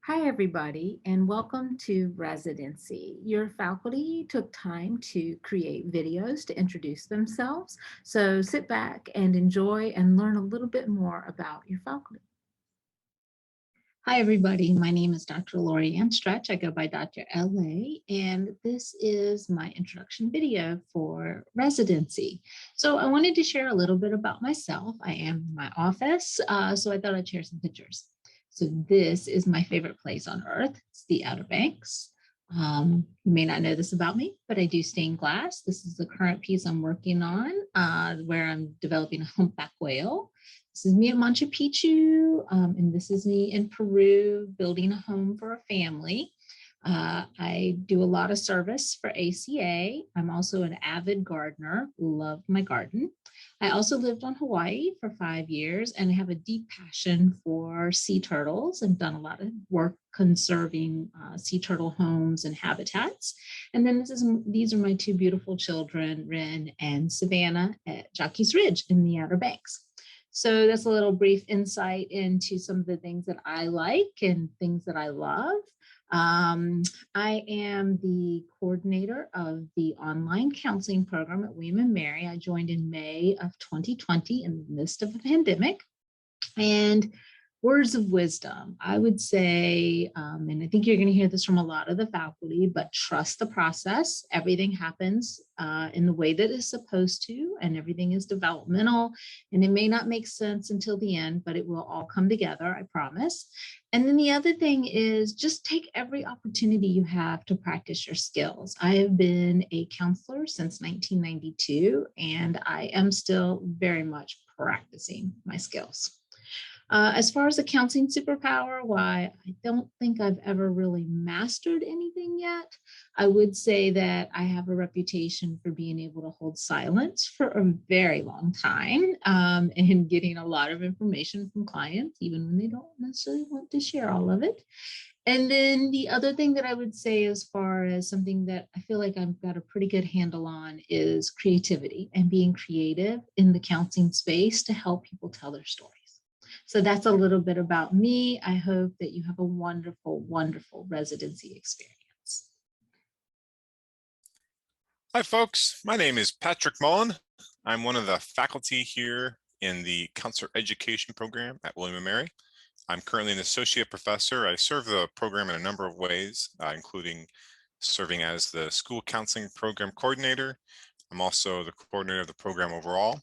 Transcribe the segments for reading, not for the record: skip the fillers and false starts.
Hi, everybody, and welcome to Residency. Your faculty took time to create videos to introduce themselves, so sit back and enjoy and learn a little bit more about your faculty. Hi, everybody. My name is Dr. Lori Ann Stretch. I go by Dr. LA, and this is my introduction video for residency. So I wanted to share a little bit about myself. I am in my office, so I thought I'd share some pictures. So this is my favorite place on earth. It's the Outer Banks. You may not know this about me, but I do stained glass. This is the current piece I'm working on, where I'm developing a humpback whale. This is me at Machu Picchu, and this is me in Peru building a home for a family. I do a lot of service for ACA. I'm also an avid gardener, love my garden. I also lived on Hawaii for 5 years and I have a deep passion for sea turtles and done a lot of work conserving sea turtle homes and habitats. And then these are my two beautiful children, Ren and Savannah, at Jockey's Ridge in the Outer Banks. So that's a little brief insight into some of the things that I like and things that I love. I am the coordinator of the online counseling program at W&M. I joined in May of 2020 in the midst of a pandemic. And words of wisdom, I would say, and I think you're going to hear this from a lot of the faculty, but trust the process. Everything happens in the way that it's supposed to, and everything is developmental, and it may not make sense until the end, but it will all come together, I promise. And then the other thing is just take every opportunity you have to practice your skills. I have been a counselor since 1992, and I am still very much practicing my skills. As far as the counseling superpower, why I don't think I've ever really mastered anything yet. I would say that I have a reputation for being able to hold silence for a very long time and getting a lot of information from clients, even when they don't necessarily want to share all of it. And then the other thing that I would say, as far as something that I feel like I've got a pretty good handle on, is creativity and being creative in the counseling space to help people tell their stories. So that's a little bit about me. I hope that you have a wonderful, wonderful residency experience. Hi, folks. My name is Patrick Mullen. I'm one of the faculty here in the Counselor Education program at William & Mary. I'm currently an associate professor. I serve the program in a number of ways, including serving as the school counseling program coordinator. I'm also the coordinator of the program overall.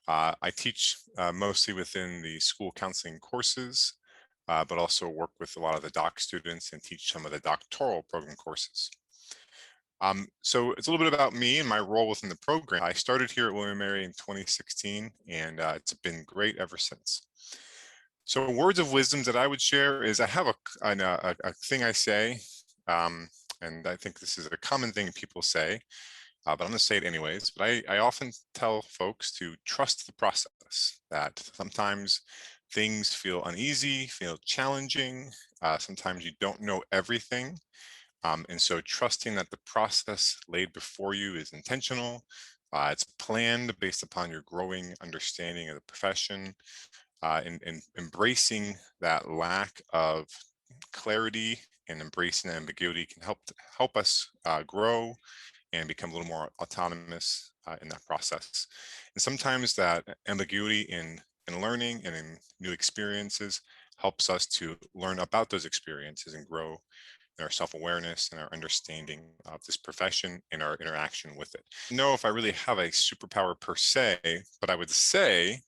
I teach mostly within the school counseling courses, but also work with a lot of the doc students and teach some of the doctoral program courses. So it's a little bit about me and my role within the program. I started here at William & Mary in 2016, and it's been great ever since. So words of wisdom that I would share is I have a thing I say, and I think this is a common thing people say, but I'm going to say it anyways. But I often tell folks to trust the process, that sometimes things feel uneasy, feel challenging. Sometimes you don't know everything. And so trusting that the process laid before you is intentional, it's planned based upon your growing understanding of the profession, and embracing that lack of clarity and embracing ambiguity can help us grow and become a little more autonomous in that process. And sometimes that ambiguity in learning and in new experiences helps us to learn about those experiences and grow in our self-awareness and our understanding of this profession and our interaction with it. I don't know if I really have a superpower per se, but I would say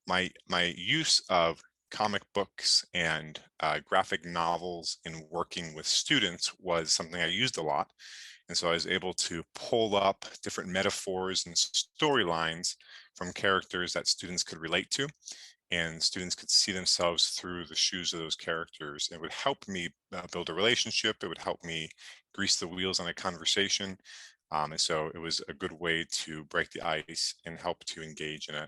my use of comic books and graphic novels in working with students was something I used a lot. And so I was able to pull up different metaphors and storylines from characters that students could relate to, and students could see themselves through the shoes of those characters. It would help me build a relationship. It would help me grease the wheels on a conversation. And so it was a good way to break the ice and help to engage in a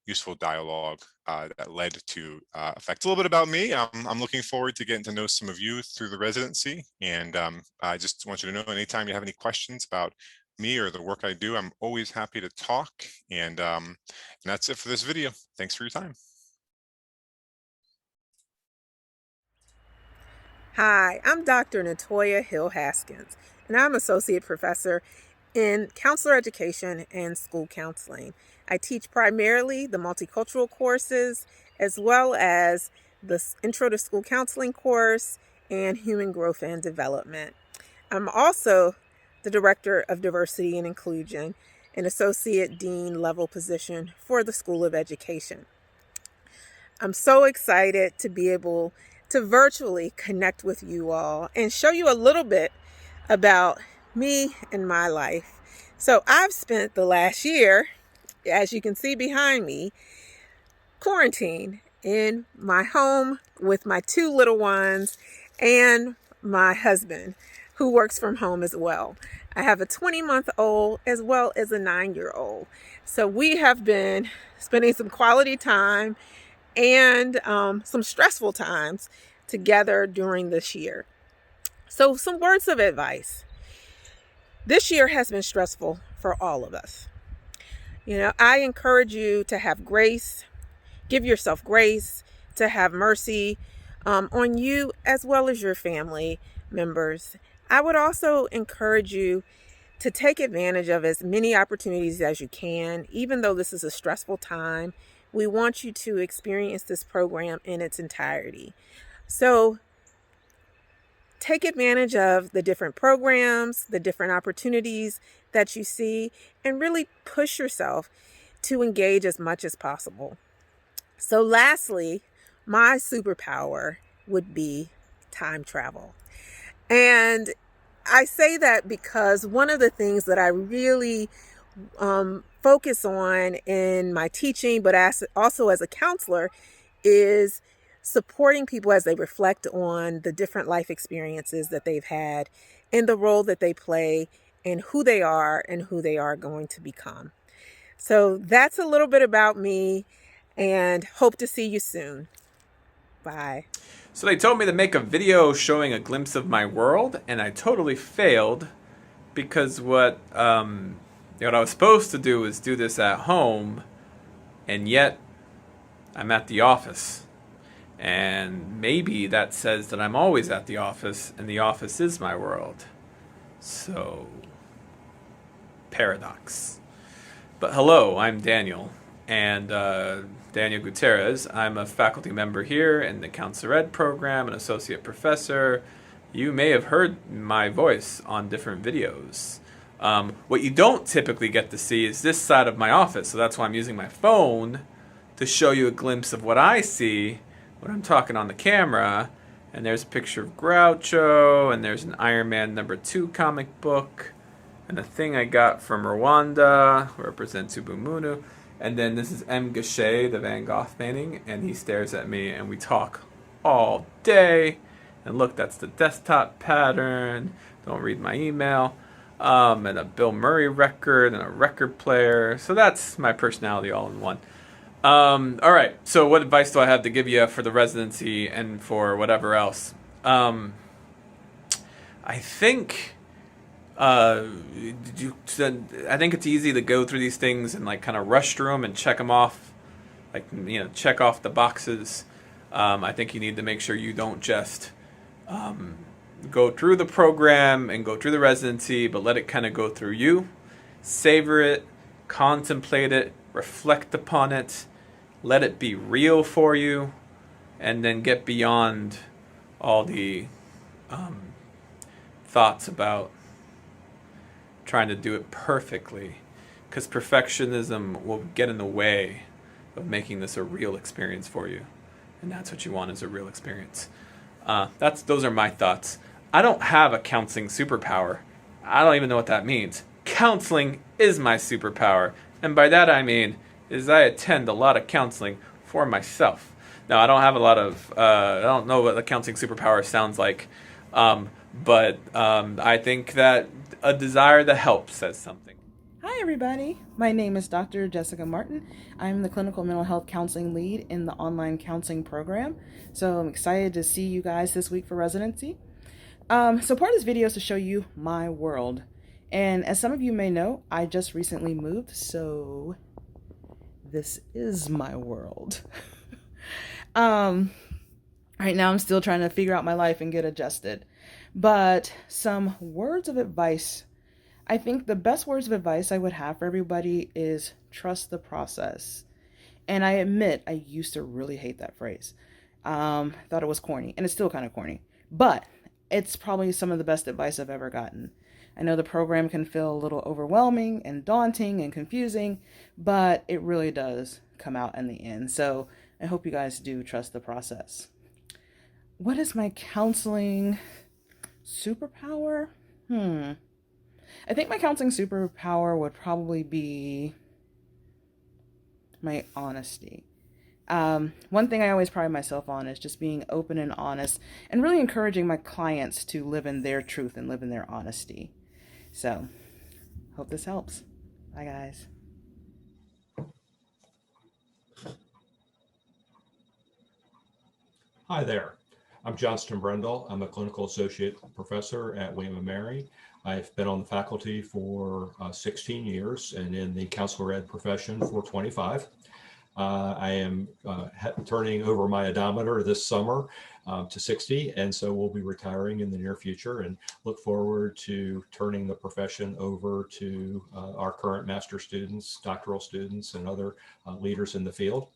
useful dialogue that led to effect. A little bit about me. I'm looking forward to getting to know some of you through the residency. And I just want you to know, anytime you have any questions about me or the work I do, I'm always happy to talk. And that's it for this video. Thanks for your time. Hi, I'm Dr. Natoya Hill Haskins, and I'm Associate Professor in Counselor Education and School Counseling. I teach primarily the multicultural courses as well as the Intro to School Counseling course and Human Growth and Development. I'm also the Director of Diversity and Inclusion, an Associate Dean level position for the School of Education. I'm so excited to be able to virtually connect with you all and show you a little bit about me and my life. So I've spent the last year, as you can see behind me, quarantined in my home with my two little ones and my husband, who works from home as well. I have a 20-month-old as well as a 9-year-old. So we have been spending some quality time and some stressful times together during this year. So some words of advice. This year has been stressful for all of us. I encourage you to have grace, give yourself grace, to have mercy on you as well as your family members. I would also encourage you to take advantage of as many opportunities as you can. Even though this is a stressful time, we want you to experience this program in its entirety. So take advantage of the different programs, the different opportunities that you see, and really push yourself to engage as much as possible. So lastly, my superpower would be time travel. And I say that because one of the things that I really focus on in my teaching, but also as a counselor, is supporting people as they reflect on the different life experiences that they've had and the role that they play in who they are and who they are going to become. So that's a little bit about me, and hope to see you soon. Bye. So they told me to make a video showing a glimpse of my world, and I totally failed because what I was supposed to do was do this at home, and yet I'm at the office. And maybe that says that I'm always at the office, and the office is my world. So, paradox. But hello, I'm Daniel, and Daniel Gutierrez. I'm a faculty member here in the Counselor Ed program, an associate professor. You may have heard my voice on different videos. What you don't typically get to see is this side of my office, so that's why I'm using my phone to show you a glimpse of what I see when I'm talking on the camera. And there's a picture of Groucho, and there's an Iron Man #2 comic book, and a thing I got from Rwanda, represents Ubuntu. And then this is M. Gachet, the Van Gogh painting, and he stares at me, and we talk all day. And look, that's the desktop pattern. Don't read my email. And a Bill Murray record, and a record player. So that's my personality all in one. All right, so what advice do I have to give you for the residency and for whatever else? I think I think it's easy to go through these things and like kind of rush through them and check them off, check off the boxes. I think you need to make sure you don't just go through the program and go through the residency, but let it kind of go through you. Savor it, contemplate it, reflect upon it, let it be real for you, and then get beyond all the thoughts about trying to do it perfectly, because perfectionism will get in the way of making this a real experience for you, and that's what you want, is a real experience. Those are my thoughts. I don't have a counseling superpower. I don't even know what that means. Counseling is my superpower, and by that I mean is I attend a lot of counseling for myself. Now, I don't have a lot of I don't know what a counseling superpower sounds like, but I think that a desire to help says something. Hi everybody, my name is Dr. Jessica Martin. I'm the Clinical Mental Health Counseling Lead in the online counseling program. So I'm excited to see you guys this week for residency. So part of this video is to show you my world. And as some of you may know, I just recently moved, so this is my world. Right now, I'm still trying to figure out my life and get adjusted. But some words of advice. I think the best words of advice I would have for everybody is trust the process. And I admit, I used to really hate that phrase. Thought it was corny, and it's still kind of corny. But it's probably some of the best advice I've ever gotten. I know the program can feel a little overwhelming and daunting and confusing, but it really does come out in the end. So I hope you guys do trust the process. What is my counseling superpower? I think my counseling superpower would probably be my honesty. One thing I always pride myself on is just being open and honest and really encouraging my clients to live in their truth and live in their honesty. So, hope this helps. Bye, guys. Hi there. I'm Johnston Brendel. I'm a clinical associate professor at W&MCounseling. I've been on the faculty for 16 years and in the counselor ed profession for 25. I am turning over my odometer this summer to 60, and so we'll be retiring in the near future and look forward to turning the profession over to our current master students, doctoral students, and other leaders in the field.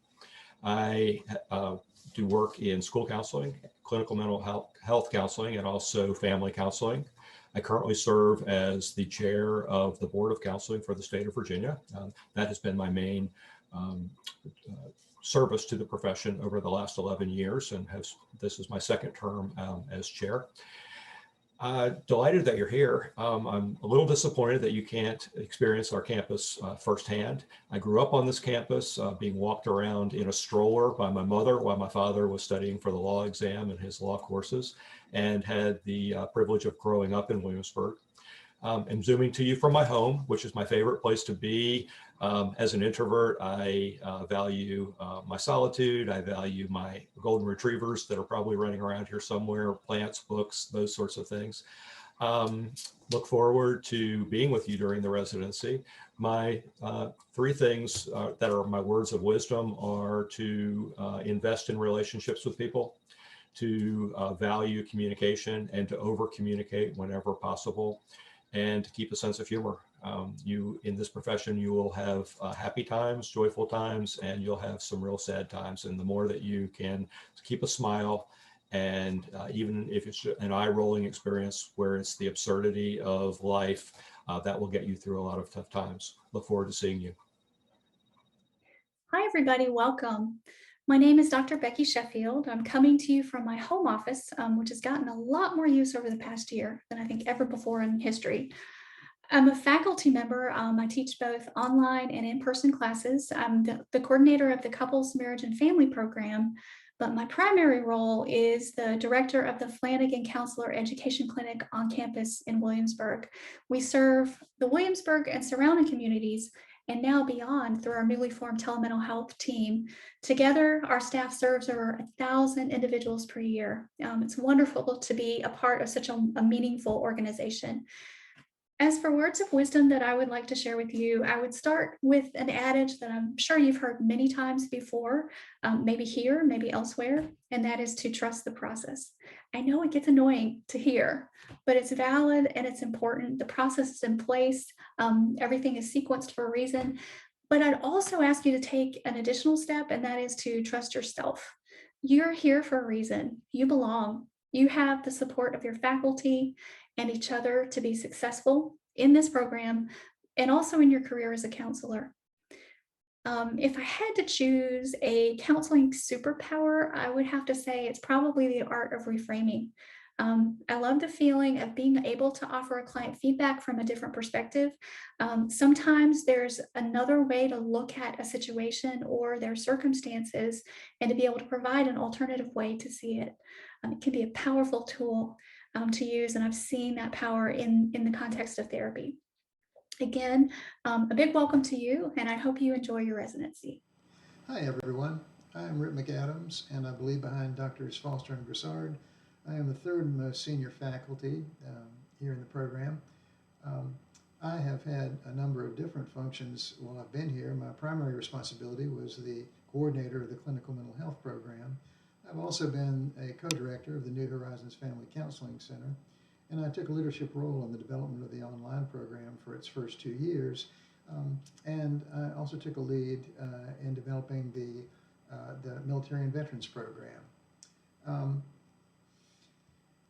I do work in school counseling, clinical mental health counseling, and also family counseling. I currently serve as the chair of the Board of Counseling for the state of Virginia. That has been my main service to the profession over the last 11 years, and this is my second term as chair. Delighted that you're here. I'm a little disappointed that you can't experience our campus firsthand. I grew up on this campus, being walked around in a stroller by my mother while my father was studying for the law exam and his law courses, and had the privilege of growing up in Williamsburg. I'm zooming to you from my home, which is my favorite place to be. As an introvert, I value my solitude. I value my golden retrievers that are probably running around here somewhere, plants, books, those sorts of things. Look forward to being with you during the residency. My three things that are my words of wisdom are to invest in relationships with people, to value communication and to over communicate whenever possible, and to keep a sense of humor. You, in this profession, you will have happy times, joyful times, and you'll have some real sad times. And the more that you can keep a smile, and even if it's an eye-rolling experience where it's the absurdity of life, that will get you through a lot of tough times. Look forward to seeing you. Hi, everybody. Welcome. My name is Dr. Becky Sheffield. I'm coming to you from my home office, which has gotten a lot more use over the past year than I think ever before in history. I'm a faculty member. I teach both online and in-person classes. I'm the coordinator of the Couples, Marriage, and Family program, but my primary role is the director of the Flanagan Counselor Education Clinic on campus in Williamsburg. We serve the Williamsburg and surrounding communities and now beyond through our newly formed telemental health team. Together, our staff serves over 1,000 individuals per year. It's wonderful to be a part of such a meaningful organization. As for words of wisdom that I would like to share with you, I would start with an adage that I'm sure you've heard many times before, maybe here, maybe elsewhere, and that is to trust the process. I know it gets annoying to hear, but it's valid and it's important. The process is in place. Everything is sequenced for a reason. But I'd also ask you to take an additional step, and that is to trust yourself. You're here for a reason. You belong. You have the support of your faculty and each other to be successful in this program and also in your career as a counselor. If I had to choose a counseling superpower, I would have to say it's probably the art of reframing. I love the feeling of being able to offer a client feedback from a different perspective. Sometimes there's another way to look at a situation or their circumstances and to be able to provide an alternative way to see it. It can be a powerful tool to use, and I've seen that power in the context of therapy. Again, a big welcome to you, and I hope you enjoy your residency. Hi, everyone. I'm Rick McAdams, and I believe behind Drs. Foster and Broussard. I am the third most senior faculty here in the program. I have had a number of different functions while I've been here. My primary responsibility was the coordinator of the clinical mental health program. I've also been a co-director of the New Horizons Family Counseling Center, and I took a leadership role in the development of the online program for its first 2 years. And I also took a lead in developing the military and veterans program.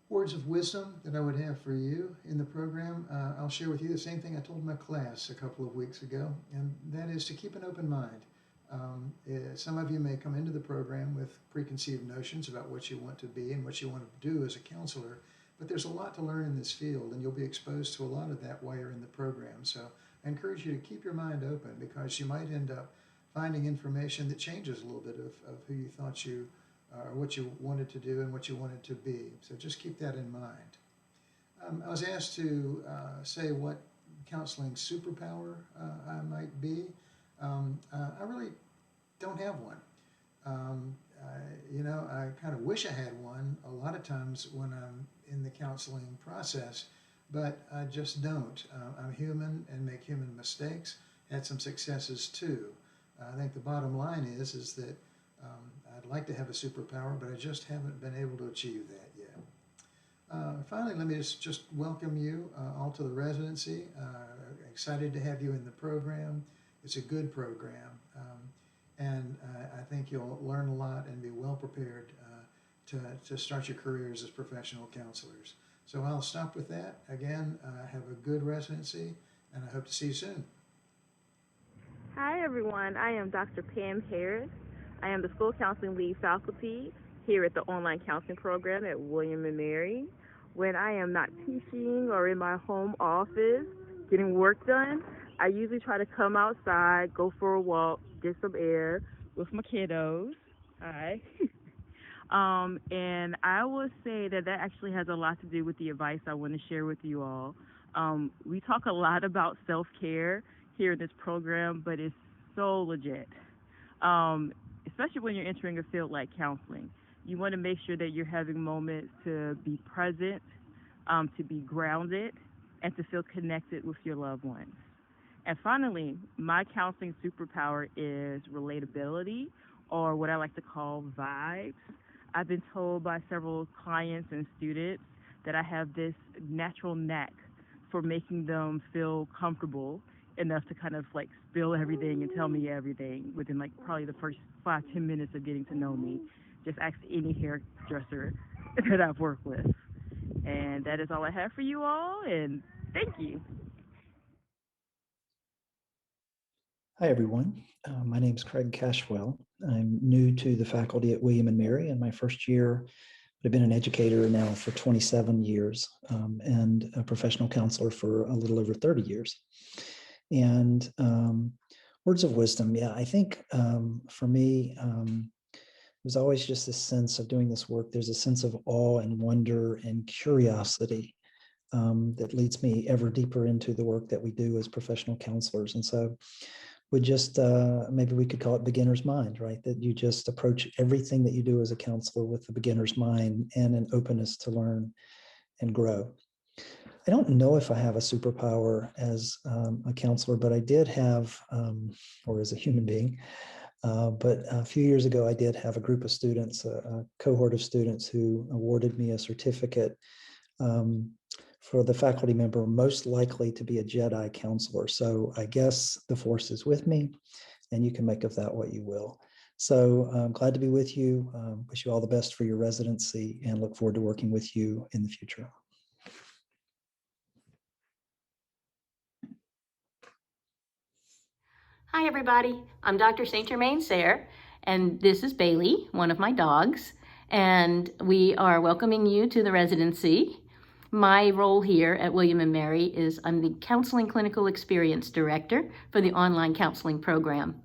Words of wisdom that I would have for you in the program, I'll share with you the same thing I told my class a couple of weeks ago, and that is to keep an open mind. Some of you may come into the program with preconceived notions about what you want to be and what you want to do as a counselor, but there's a lot to learn in this field, and you'll be exposed to a lot of that while you're in the program. So I encourage you to keep your mind open, because you might end up finding information that changes a little bit of who you thought you or what you wanted to do and what you wanted to be. So just keep that in mind. I was asked to say what counseling superpower I might be. I really don't have one. I kind of wish I had one a lot of times when I'm in the counseling process, but I just don't. I'm human and make human mistakes. Had some successes too. I think the bottom line is that I'd like to have a superpower, but I just haven't been able to achieve that yet. Finally, let me just welcome you all to the residency. Excited to have you in the program. It's a good program, and I think you'll learn a lot and be well prepared to start your careers as professional counselors. So I'll stop with that. Again, have a good residency, and I hope to see you soon. Hi everyone, I am Dr. Pam Harris. I am the School Counseling Lead Faculty here at the online counseling program at William & Mary. When I am not teaching or in my home office getting work done, I usually try to come outside, go for a walk, get some air with my kiddos. Hi. And I would say that actually has a lot to do with the advice I want to share with you all. We talk a lot about self-care here in this program, but it's so legit. Especially when you're entering a field like counseling. You want to make sure that you're having moments to be present, to be grounded, and to feel connected with your loved ones. And finally, my counseling superpower is relatability, or what I like to call vibes. I've been told by several clients and students that I have this natural knack for making them feel comfortable enough to kind of like spill everything and tell me everything within like probably the first 5-10 minutes of getting to know me. Just ask any hairdresser that I've worked with. And that is all I have for you all, and thank you. Hi, everyone. My name is Craig Cashwell. I'm new to the faculty at William & Mary in my first year. I've been an educator now for 27 years and a professional counselor for a little over 30 years. And words of wisdom, yeah, I think for me, there's always just this sense of doing this work. There's a sense of awe and wonder and curiosity that leads me ever deeper into the work that we do as professional counselors. And so we just, maybe we could call it beginner's mind, right? That you just approach everything that you do as a counselor with a beginner's mind and an openness to learn and grow. I don't know if I have a superpower as a counselor, but I did have, or as a human being, but a few years ago, I did have a group of students, a cohort of students who awarded me a certificate for the faculty member most likely to be a Jedi counselor. So I guess the force is with me, and you can make of that what you will. So I'm glad to be with you. Wish you all the best for your residency and look forward to working with you in the future. Hi, everybody. I'm Dr. St. Germain Sayre, and this is Bailey, one of my dogs, and we are welcoming you to the residency. My role here at William & Mary is I'm the Counseling Clinical Experience Director for the online counseling program.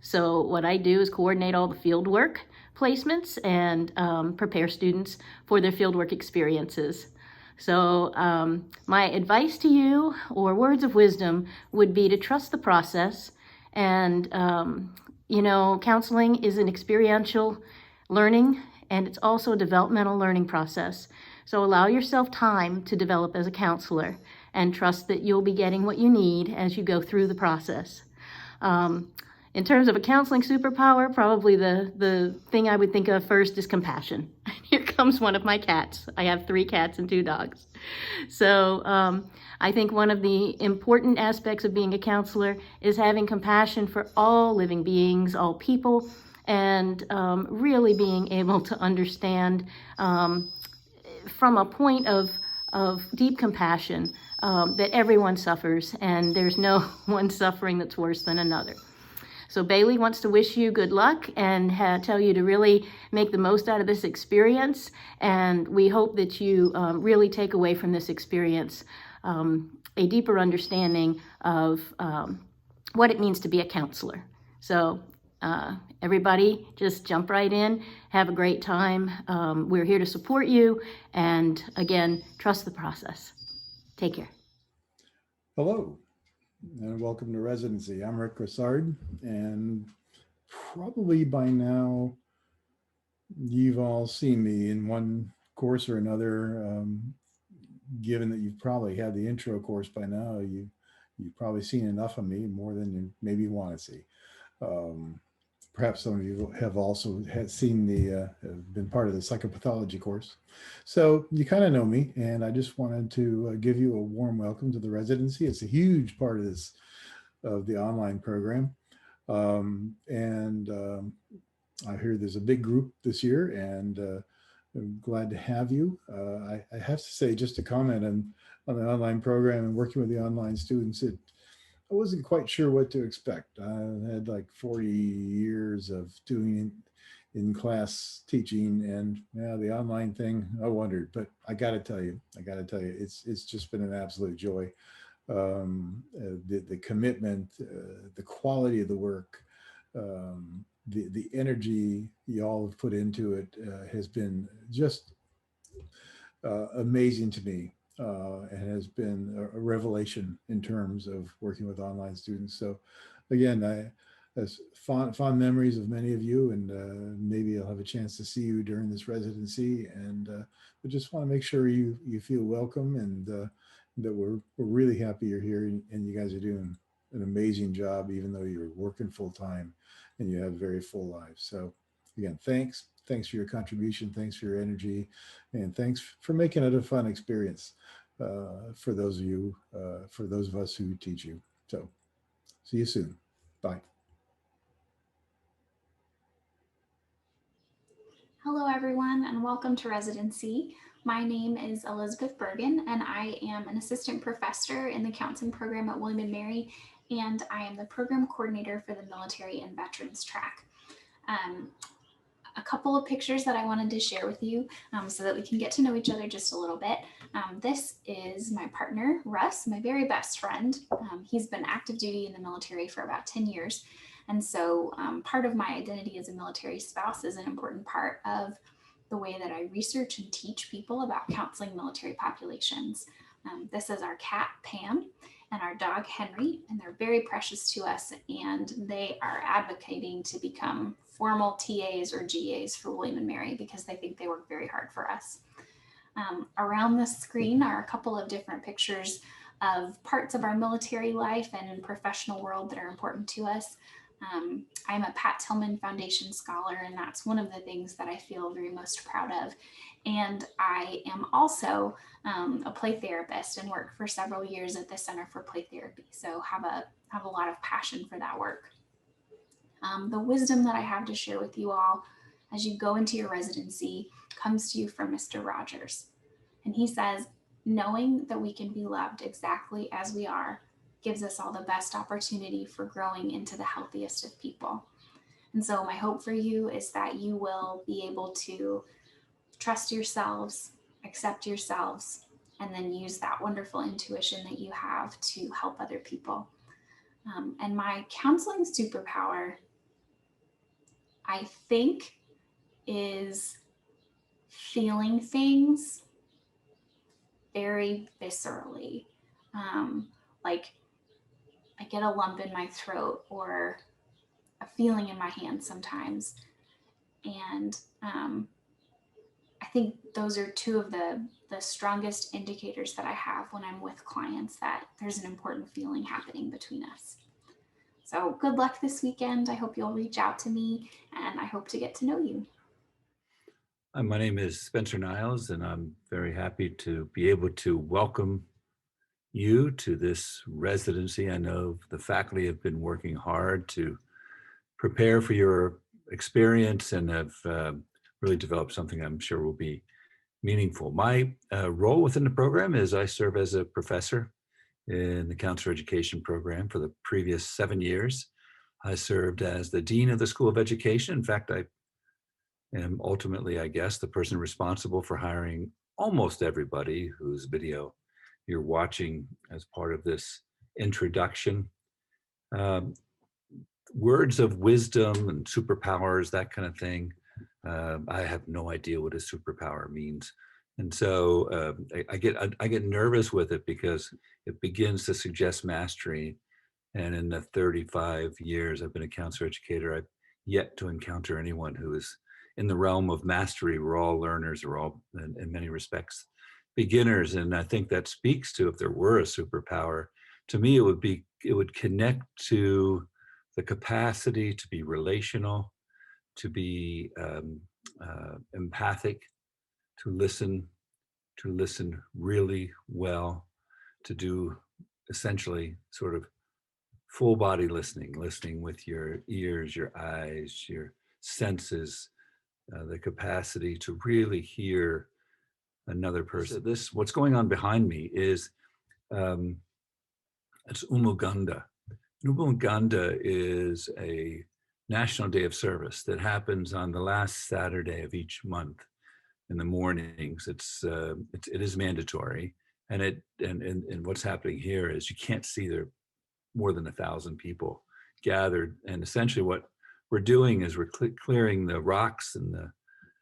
So what I do is coordinate all the fieldwork placements and prepare students for their fieldwork experiences. So my advice to you, or words of wisdom, would be to trust the process. And, counseling is an experiential learning, and it's also a developmental learning process. So allow yourself time to develop as a counselor and trust that you'll be getting what you need as you go through the process. In terms of a counseling superpower, probably the thing I would think of first is compassion. Here comes one of my cats. I have 3 cats and 2 dogs. So I think one of the important aspects of being a counselor is having compassion for all living beings, all people, and really being able to understand from a point of deep compassion that everyone suffers and there's no one suffering that's worse than another. So Bailey wants to wish you good luck and tell you to really make the most out of this experience. And we hope that you really take away from this experience a deeper understanding of what it means to be a counselor. So everybody just jump right in, have a great time. We're here to support you. And again, trust the process. Take care. Hello, and welcome to residency. I'm Rick Grissard, and probably by now you've all seen me in one course or another. Given that you've probably had the intro course by now, you've probably seen enough of me, more than you maybe want to see. Perhaps some of you have also seen have been part of the psychopathology course. So you kind of know me, and I just wanted to give you a warm welcome to the residency. It's a huge part of the online program. I hear there's a big group this year, and I'm glad to have you. I have to say, just to comment on the online program and working with the online students, I wasn't quite sure what to expect. I had like 40 years of doing in class teaching, and the online thing, I wondered. But I got to tell you, it's just been an absolute joy. The commitment, the quality of the work, the energy you all have put into it has been just amazing to me. And has been a revelation in terms of working with online students. So again, I has fond memories of many of you, and maybe I'll have a chance to see you during this residency. And but just want to make sure you feel welcome, and that we're really happy you're here, and you guys are doing an amazing job, even though you're working full time and you have very full lives. So again, thanks for your contribution, thanks for your energy, and thanks for making it a fun experience for those of us who teach you. So see you soon. Bye. Hello, everyone, and welcome to residency. My name is Elizabeth Bergen, and I am an assistant professor in the counseling program at William & Mary, and I am the program coordinator for the military and veterans track. A couple of pictures that I wanted to share with you so that we can get to know each other just a little bit. This is my partner, Russ, my very best friend. He's been active duty in the military for about 10 years. And so part of my identity as a military spouse is an important part of the way that I research and teach people about counseling military populations. This is our cat, Pam, and our dog, Henry, and they're very precious to us, and they are advocating to become formal TAs or GAs for William & Mary because they think they work very hard for us. Around the screen are a couple of different pictures of parts of our military life and professional world that are important to us. I'm a Pat Tillman Foundation Scholar, and that's one of the things that I feel very most proud of. And I am also a play therapist and worked for several years at the Center for Play Therapy. So have a lot of passion for that work. The wisdom that I have to share with you all as you go into your residency comes to you from Mr. Rogers. And he says, knowing that we can be loved exactly as we are gives us all the best opportunity for growing into the healthiest of people. And so my hope for you is that you will be able to trust yourselves, accept yourselves, and then use that wonderful intuition that you have to help other people. And my counseling superpower, I think, is feeling things very viscerally. Like I get a lump in my throat or a feeling in my hand sometimes. And I think those are two of the strongest indicators that I have when I'm with clients that there's an important feeling happening between us. So good luck this weekend. I hope you'll reach out to me, and I hope to get to know you. My name is Spencer Niles, and I'm very happy to be able to welcome you to this residency. I know the faculty have been working hard to prepare for your experience and have really developed something I'm sure will be meaningful. My role within the program is I serve as a professor in the counselor education program for the previous 7 years. I served as the dean of the School of Education. In fact, I am ultimately, I guess, the person responsible for hiring almost everybody whose video you're watching as part of this introduction. Words of wisdom and superpowers, that kind of thing. I have no idea what a superpower means. And so I get nervous with it because it begins to suggest mastery. And in the 35 years I've been a counselor educator, I've yet to encounter anyone who is in the realm of mastery. We're all learners, we're all in many respects beginners. And I think that speaks to, if there were a superpower, to me, it would connect to the capacity to be relational, to be empathic, to listen really well, to do essentially sort of full body listening with your ears, your eyes, your senses, the capacity to really hear another person. What's going on behind me is it's Umuganda. Umuganda is a national day of service that happens on the last Saturday of each month in the mornings. It is mandatory, and what's happening here is you can't see there more than 1,000 people gathered, and essentially what we're doing is we're clearing the rocks and the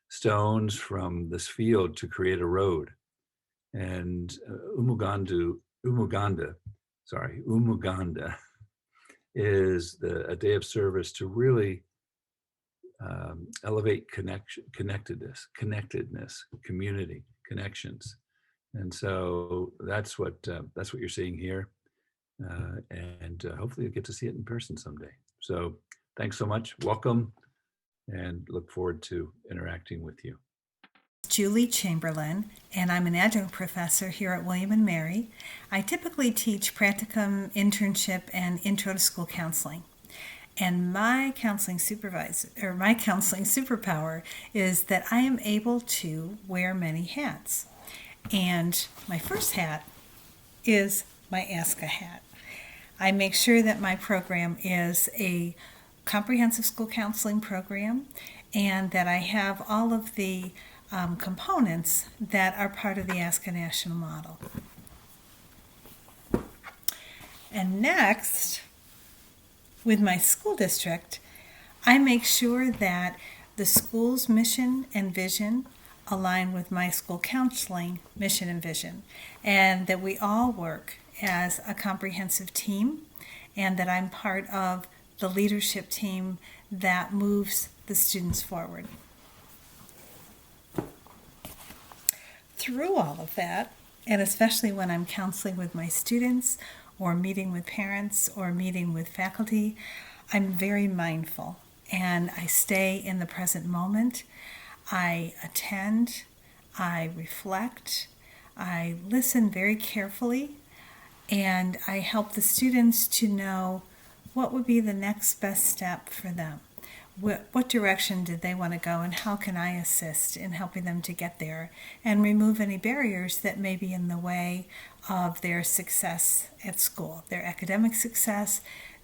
stones from this field to create a road. And Umuganda is a day of service to really elevate connectedness, community, connections. And so that's what you're seeing here. And hopefully you'll get to see it in person someday. So thanks so much. Welcome, and look forward to interacting with you. Julie Chamberlain, and I'm an adjunct professor here at William & Mary. I typically teach practicum, internship, and intro to school counseling. And my counseling superpower is that I am able to wear many hats. And my first hat is my ASCA hat. I make sure that my program is a comprehensive school counseling program and that I have all of the components that are part of the ASCA national model. And next, with my school district, I make sure that the school's mission and vision align with my school counseling mission and vision, and that we all work as a comprehensive team, and that I'm part of the leadership team that moves the students forward. Through all of that, and especially when I'm counseling with my students or meeting with parents or meeting with faculty, I'm very mindful and I stay in the present moment. I attend, I reflect, I listen very carefully, and I help the students to know what would be the next best step for them. What direction did they want to go, and how can I assist in helping them to get there and remove any barriers that may be in the way of their success at school, their academic success,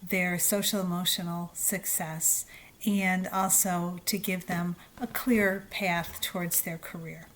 their social emotional success, and also to give them a clear path towards their career.